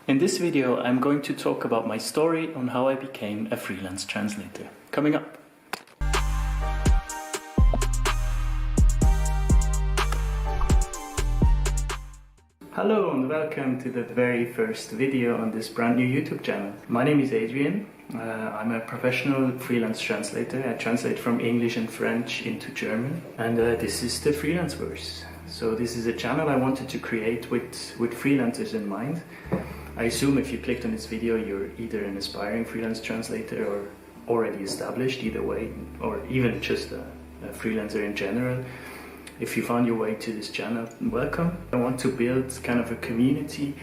In this video, I'm going to talk about my story on how I became a freelance translator. Coming up. Hello and welcome to the very first video on this brand new YouTube channel. My name is Adrian. I'm a professional freelance translator. I translate from English and French into German. And this is the freelance verse. So this is a channel I wanted to create with freelancers in mind. I assume if you clicked on this video, you're either an aspiring freelance translator or already established, either way, or even just a freelancer in general. If you found your way to this channel, welcome. I want to build kind of a community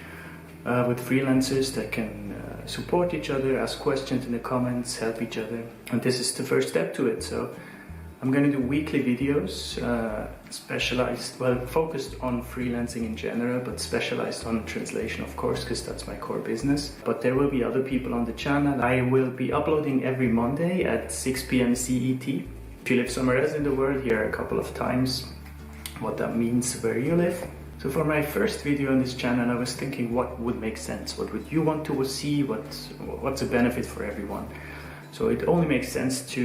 with freelancers that can support each other, ask questions in the comments, help each other. And this is the first step to it. So I'm going to do weekly videos, focused on freelancing in general, but specialized on translation, of course, because that's my core business. But there will be other people on the channel. I will be uploading every Monday at 6 p.m. CET. If you live somewhere else in the world, here are a couple of times what that means where you live. So for my first video on this channel, I was thinking what would make sense, what would you want to see, what's a benefit for everyone. So it only makes sense that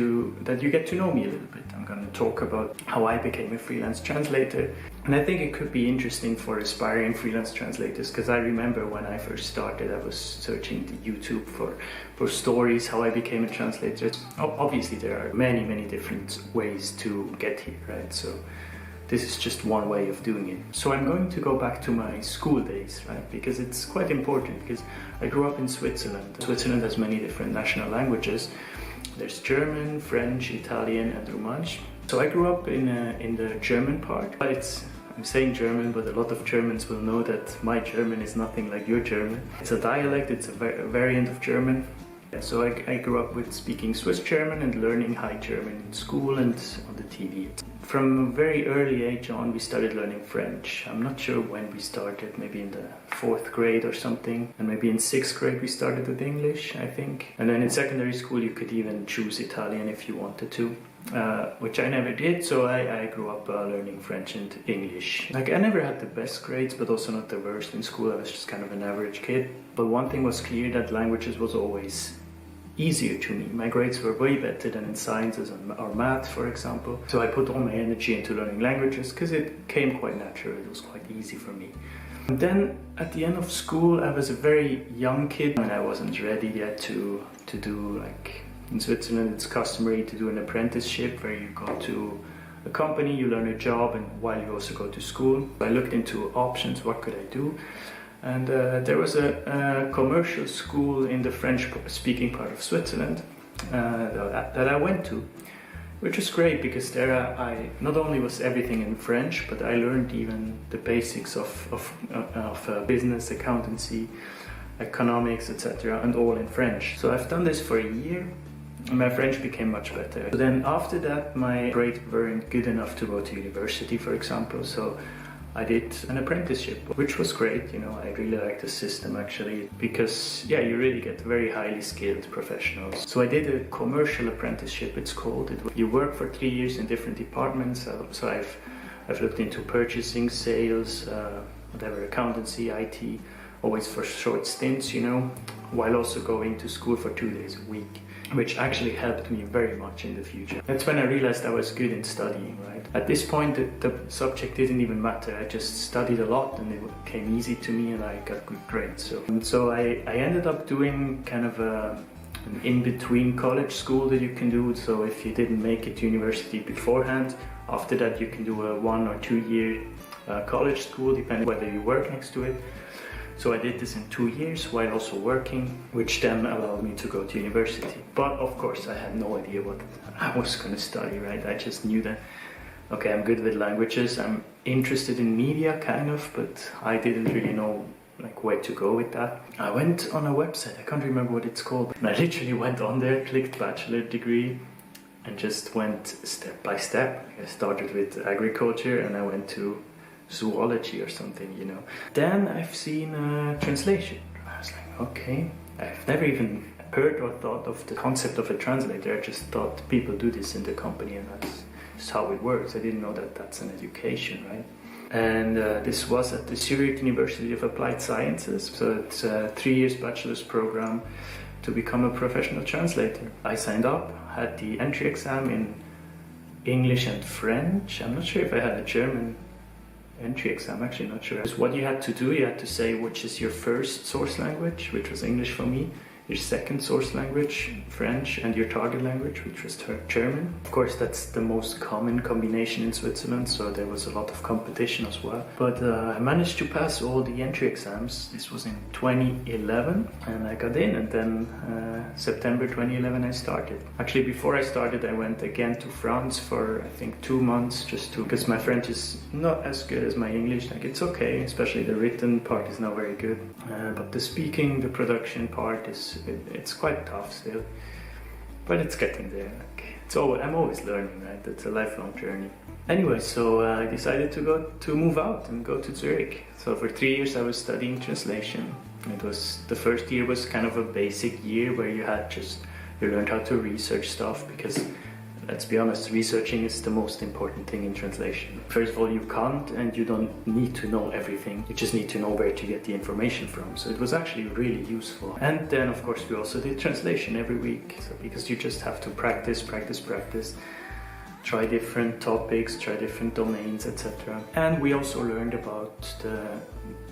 you get to know me a little bit. I'm going to talk about how I became a freelance translator. And I think it could be interesting for aspiring freelance translators, because I remember when I first started, I was searching the YouTube for stories, how I became a translator. Obviously, there are many, many different ways to get here, right? So this is just one way of doing it. So I'm going to go back to my school days, right? Because it's quite important, because I grew up in Switzerland. Switzerland has many different national languages. There's German, French, Italian, and Romansh. So I grew up in the German part. I'm saying German, but a lot of Germans will know that my German is nothing like your German. It's a dialect, it's a variant of German. So I grew up with speaking Swiss German and learning High German in school and on the TV. From a very early age on, we started learning French. I'm not sure when we started, maybe in the 4th grade or something. And maybe in 6th grade we started with English, I think. And then in secondary school you could even choose Italian if you wanted to, which I never did. So I grew up learning French and English. Like, I never had the best grades, but also not the worst in school. I was just kind of an average kid. But one thing was clear, that languages was always easier to me. My grades were way better than in sciences or math, for example. So I put all my energy into learning languages because it came quite natural. It was quite easy for me. And then at the end of school, I was a very young kid and I wasn't ready yet to do, like in Switzerland, it's customary to do an apprenticeship where you go to a company, you learn a job, and while you also go to school. I looked into options, what could I do? And there was a commercial school in the French-speaking part of Switzerland that I went to, which was great because there I not only was everything in French, but I learned even the basics of business, accountancy, economics, etc., and all in French. So I've done this for a year, and my French became much better. So then after that, my grades weren't good enough to go to university, for example, so I did an apprenticeship, which was great. You know, I really liked the system actually, because yeah, you really get very highly skilled professionals. So I did a commercial apprenticeship, it's called. You work for 3 years in different departments. So I've looked into purchasing, sales, whatever, accountancy, IT, always for short stints, you know, while also going to school for 2 days a week, which actually helped me very much in the future. That's when I realized I was good in studying, right? At this point, the subject didn't even matter. I just studied a lot and it came easy to me and I got good grades. So I ended up doing kind of an in-between college school that you can do. So if you didn't make it to university beforehand, after that you can do a 1 or 2 year college school, depending whether you work next to it. So I did this in 2 years while also working, which then allowed me to go to university. But of course I had no idea what I was going to study, right? I just knew that, okay, I'm good with languages, I'm interested in media kind of, but I didn't really know like where to go with that. I went on a website, I can't remember what it's called, and I literally went on there, clicked bachelor degree, and just went step by step. I started with agriculture and I went to zoology or something, you know. Then I've seen translation. I was like, okay, I've never even heard or thought of the concept of a translator. I just thought people do this in the company and that's how it works. I didn't know that that's an education, right? And this was at the Zurich University of Applied Sciences. So it's a 3 years bachelor's program to become a professional translator. I signed up, had the entry exam in English and French. I'm not sure if I had a German entry exam, actually not sure. What you had to do, you had to say which is your first source language, which was English for me, your second source language, French, and your target language, which was German. Of course, that's the most common combination in Switzerland, so there was a lot of competition as well. But I managed to pass all the entry exams. This was in 2011, and I got in, and then September 2011 I started. Actually, before I started, I went again to France for, I think, 2 months, because my French is not as good as my English. Like, it's okay, especially the written part is not very good. But the speaking, the production part it's quite tough still, but it's getting there. I'm always learning, right? It's a lifelong journey. Anyway, so I decided to move out and go to Zurich. So for 3 years I was studying translation. The first year was kind of a basic year where you learned how to research stuff, because let's be honest, researching is the most important thing in translation. First of all, you can't and you don't need to know everything. You just need to know where to get the information from. So it was actually really useful. And then, of course, we also did translation every week. So because you just have to practice, try different topics, try different domains, etc. And we also learned about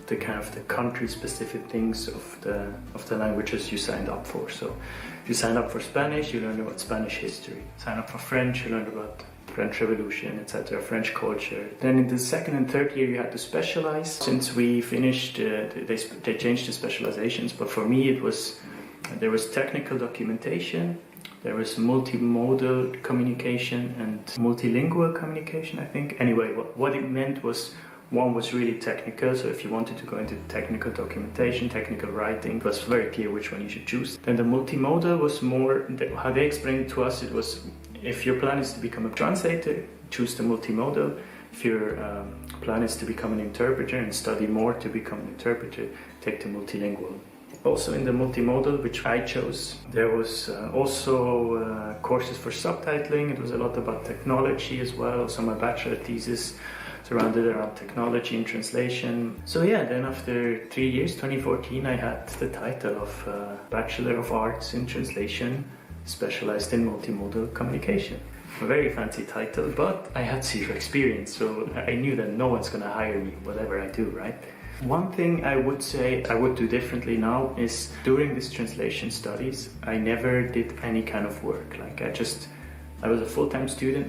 the kind of the country-specific things of the languages you signed up for. So if you signed up for Spanish, you learned about Spanish history. Sign up for French, you learned about French Revolution, etc., French culture. Then in the second and third year, you had to specialize. Since we finished, they changed the specializations, but for me there was technical documentation, there was multimodal communication and multilingual communication, I think. Anyway, what it meant was, one was really technical, so if you wanted to go into technical documentation, technical writing, it was very clear which one you should choose. Then the multimodal was more, how they explained it to us, it was, if your plan is to become a translator, choose the multimodal. If your plan is to become an interpreter and study more to become an interpreter, take the multilingual. Also in the multimodal, which I chose, there was also courses for subtitling. It was a lot about technology as well. Also my bachelor thesis surrounded around technology and translation. So yeah, then after 3 years, 2014, I had the title of Bachelor of Arts in Translation, specialized in multimodal communication. A very fancy title, but I had zero experience, so I knew that no one's gonna hire me, whatever I do, right? One thing I would say I would do differently now is, during these translation studies, I never did any kind of work. Like I was a full-time student,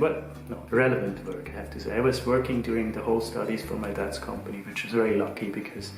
relevant work, I have to say. I was working during the whole studies for my dad's company, which was very lucky because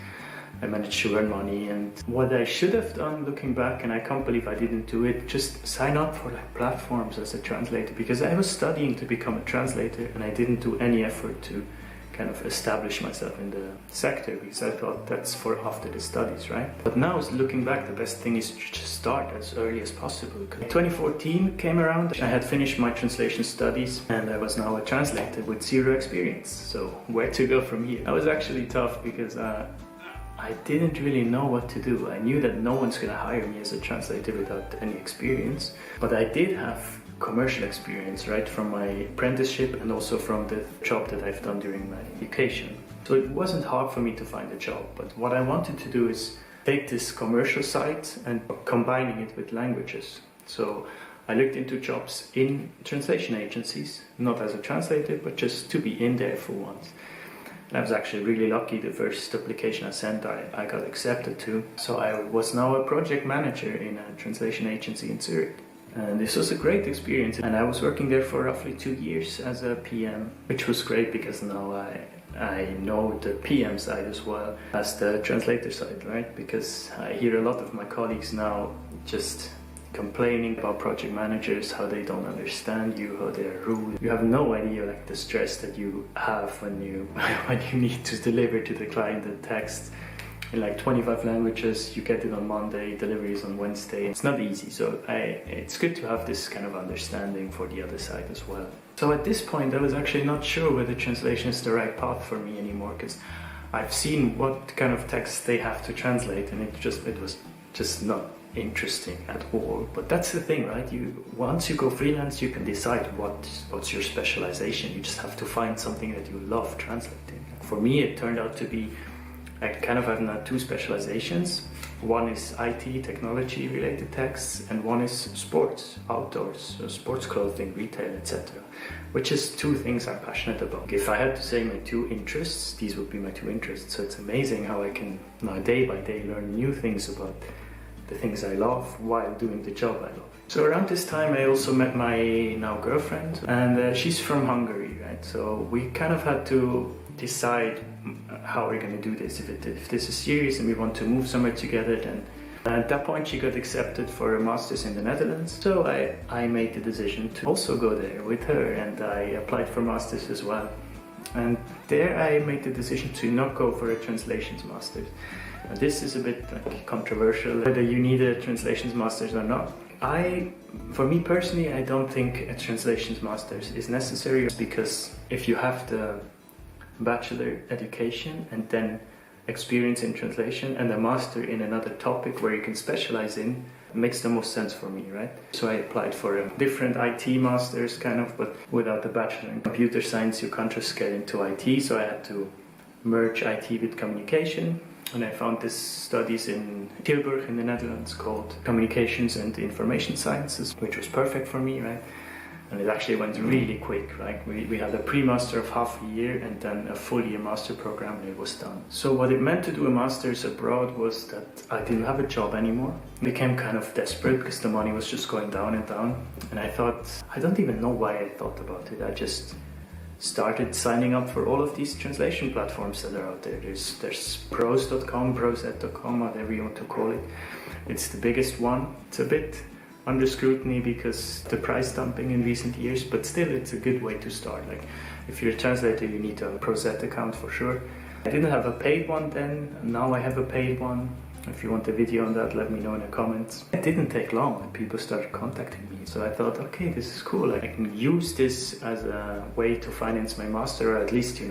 I managed to earn money. And what I should have done, looking back, and I can't believe I didn't do it, just sign up for platforms as a translator, because I was studying to become a translator and I didn't do any effort to kind of establish myself in the sector, because I thought that's for after the studies, right? But now, looking back, the best thing is to just start as early as possible. 2014 came around, I had finished my translation studies and I was now a translator with zero experience. So where to go from here? That was actually tough because I didn't really know what to do. I knew that no one's gonna hire me as a translator without any experience, but I did have commercial experience, right, from my apprenticeship and also from the job that I've done during my education. So it wasn't hard for me to find a job, but what I wanted to do is take this commercial side and combining it with languages. So I looked into jobs in translation agencies, not as a translator, but just to be in there for once. And I was actually really lucky. The first application I sent, I got accepted to. So I was now a project manager in a translation agency in Zurich. And this was a great experience, and I was working there for roughly 2 years as a PM, which was great because now I know the PM side as well as the translator side, right? Because I hear a lot of my colleagues now just complaining about project managers, how they don't understand you, how they are rude. You have no idea, like, the stress that you have when you need to deliver to the client the text in like 25 languages. You get it on Monday, delivery is on Wednesday. It's not easy, so it's good to have this kind of understanding for the other side as well. So at this point, I was actually not sure whether translation is the right path for me anymore, because I've seen what kind of text they have to translate, and it was just not interesting at all. But that's the thing, right? Once you go freelance, you can decide what's your specialization. You just have to find something that you love translating. For me, it turned out to be, I kind of have now two specializations. One is IT, technology related texts, and one is sports, outdoors, so sports clothing, retail, etc. Which is two things I'm passionate about. If I had to say my two interests, these would be my two interests. So it's amazing how I can now day by day learn new things about the things I love while doing the job I love. So around this time I also met my now girlfriend, and she's from Hungary, right? So we kind of had to decide how we're going to do this. If this is serious and we want to move somewhere together, then at that point she got accepted for a master's in the Netherlands. So I made the decision to also go there with her, and I applied for masters as well. And there I made the decision to not go for a translations master's. Now, this is a bit controversial, whether you need a translations master's or not. For me personally, I don't think a translations master's is necessary, because if you have the bachelor education and then experience in translation and a master in another topic where you can specialize in, it makes the most sense for me, right? So I applied for a different IT masters kind of, but without the bachelor in computer science you can't just get into IT, so I had to merge IT with communication. And I found this studies in Tilburg in the Netherlands called Communications and Information Sciences, which was perfect for me, right? And it actually went really quick. Like we had a pre-master of half a year and then a full year master program, and it was done. So what it meant to do a master's abroad was that I didn't have a job anymore. I became kind of desperate because the money was just going down and down. And I thought, I don't even know why I thought about it. I just started signing up for all of these translation platforms that are out there. There's pros.com, proset.com, whatever you want to call it. It's the biggest one. It's a bit under scrutiny because the price dumping in recent years, but still it's a good way to start. Like if you're a translator, you need a Proset account for sure. I didn't have a paid one then, now I have a paid one. If you want a video on that, let me know in the comments. It didn't take long and people started contacting me. So I thought, okay, this is cool. I can use this as a way to finance my master, or at least,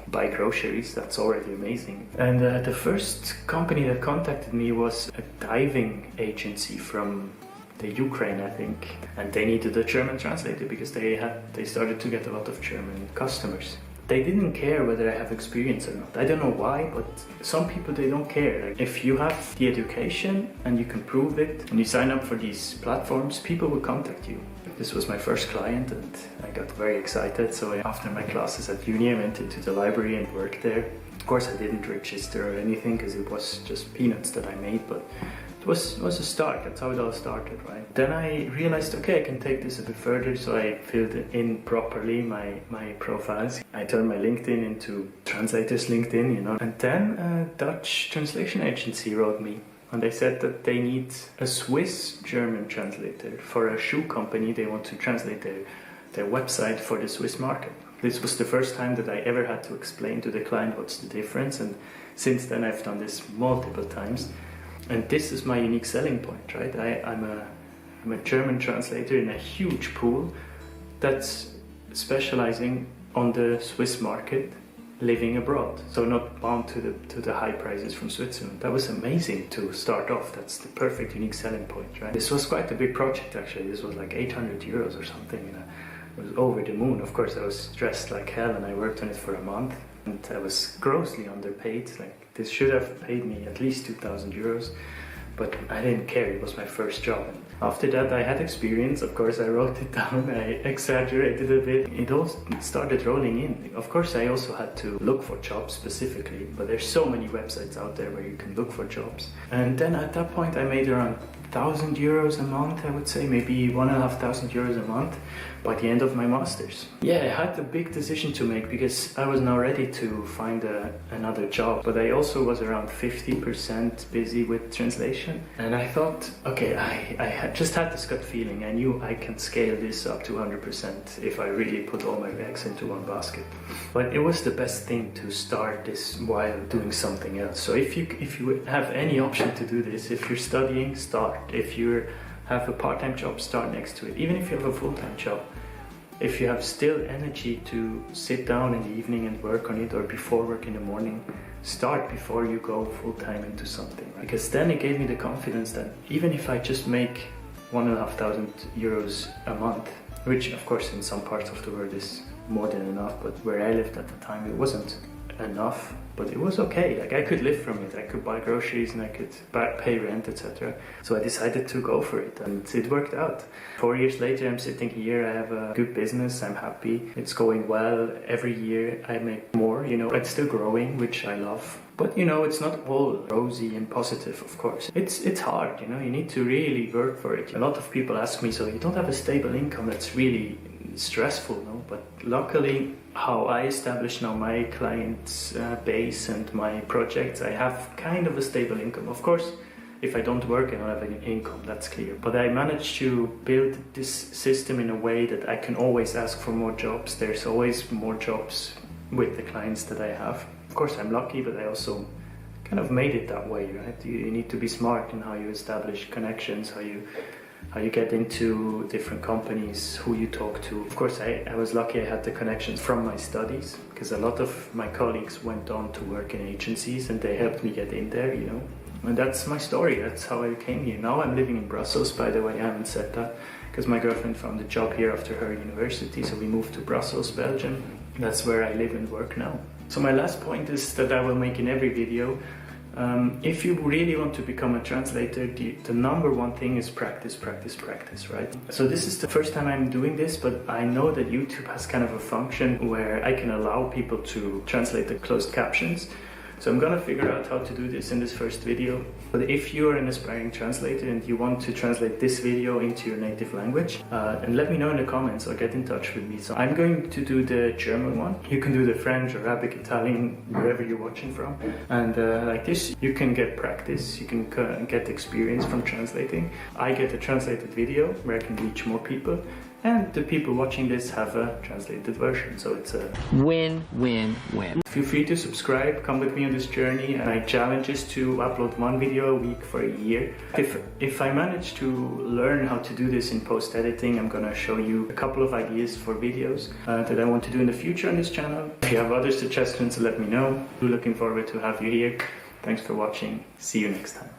buy groceries. That's already amazing. And the first company that contacted me was a diving agency from the Ukraine, I think, and they needed a German translator because they started to get a lot of German customers. They didn't care whether I have experience or not. I don't know why, but some people, they don't care. Like, if you have the education and you can prove it and you sign up for these platforms, people will contact you. This was my first client and I got very excited. So after my classes at uni, I went into the library and worked there. Of course, I didn't register or anything because it was just peanuts that I made, but it was a start. That's how it all started, right? Then I realized, okay, I can take this a bit further, so I filled in properly my profiles. I turned my LinkedIn into Translator's LinkedIn, And then a Dutch translation agency wrote me, and they said that they need a Swiss-German translator for a shoe company. They want to translate their website for the Swiss market. This was the first time that I ever had to explain to the client what's the difference, and since then I've done this multiple times. And this is my unique selling point, right? I'm a German translator in a huge pool that's specializing on the Swiss market, living abroad. So not bound to the high prices from Switzerland. That was amazing to start off. That's the perfect unique selling point, right? This was quite a big project actually. This was like 800 euros or something. It was over the moon. Of course, I was stressed like hell and I worked on it for a month. And I was grossly underpaid. Like, this should have paid me at least 2,000 euros, but I didn't care. It was my first job. And after that, I had experience. Of course, I wrote it down. I exaggerated a bit. It all started rolling in. Of course, I also had to look for jobs specifically, but there's so many websites out there where you can look for jobs. And then at that point, I made around 1,000 euros a month, I would say, maybe 1,500 euros a month by the end of my master's. Yeah, I had a big decision to make because I was now ready to find another job, but I also was around 50% busy with translation. And I thought, okay, I just had this gut feeling. I knew I can scale this up to 100% if I really put all my eggs into one basket. But it was the best thing to start this while doing something else. So if you have any option to do this, if you're studying, start. If you have a part-time job, start next to it. Even if you have a full-time job, if you have still energy to sit down in the evening and work on it, or before work in the morning, start before you go full-time into something. Right? Because then it gave me the confidence that even if I just make 1,500 euros a month, which of course in some parts of the world is more than enough, but where I lived at the time it wasn't enough, but it was okay. Like I could live from it. I could buy groceries and I could pay rent, etc. So I decided to go for it, and it worked out. 4 years later, I'm sitting here. I have a good business. I'm happy. It's going well. Every year I make more. It's still growing, which I love. But it's not all rosy and positive, of course. It's hard. You need to really work for it. A lot of people ask me, so you don't have a stable income? That's really stressful, no? But luckily, how I establish now my clients base and my projects, I have kind of a stable income. Of course, if I don't work, I don't have any income, that's clear. But I managed to build this system in a way that I can always ask for more jobs. There's always more jobs with the clients that I have. Of course, I'm lucky, but I also kind of made it that way, right? You need to be smart in how you establish connections, how you get into different companies, who you talk to. Of course, I was lucky I had the connections from my studies, because a lot of my colleagues went on to work in agencies and they helped me get in there, And that's my story. That's how I came here. Now I'm living in Brussels, by the way. I haven't said that, because my girlfriend found a job here after her university, so we moved to Brussels, Belgium. That's where I live and work now. So my last point is that I will make in every video. If you really want to become a translator, the number one thing is practice, practice, practice, right? So this is the first time I'm doing this, but I know that YouTube has kind of a function where I can allow people to translate the closed captions. So I'm gonna figure out how to do this in this first video. But if you are an aspiring translator and you want to translate this video into your native language, and let me know in the comments or get in touch with me. So I'm going to do the German one. You can do the French, Arabic, Italian, wherever you're watching from. And like this, you can get practice, you can get experience from translating. I get a translated video where I can reach more people. And the people watching this have a translated version, so it's a win-win-win. Feel free to subscribe, come with me on this journey. And my challenge is to upload one video a week for a year. If I manage to learn how to do this in post-editing, I'm gonna show you a couple of ideas for videos that I want to do in the future on this channel. If you have other suggestions, let me know. I'm looking forward to have you here. Thanks for watching. See you next time.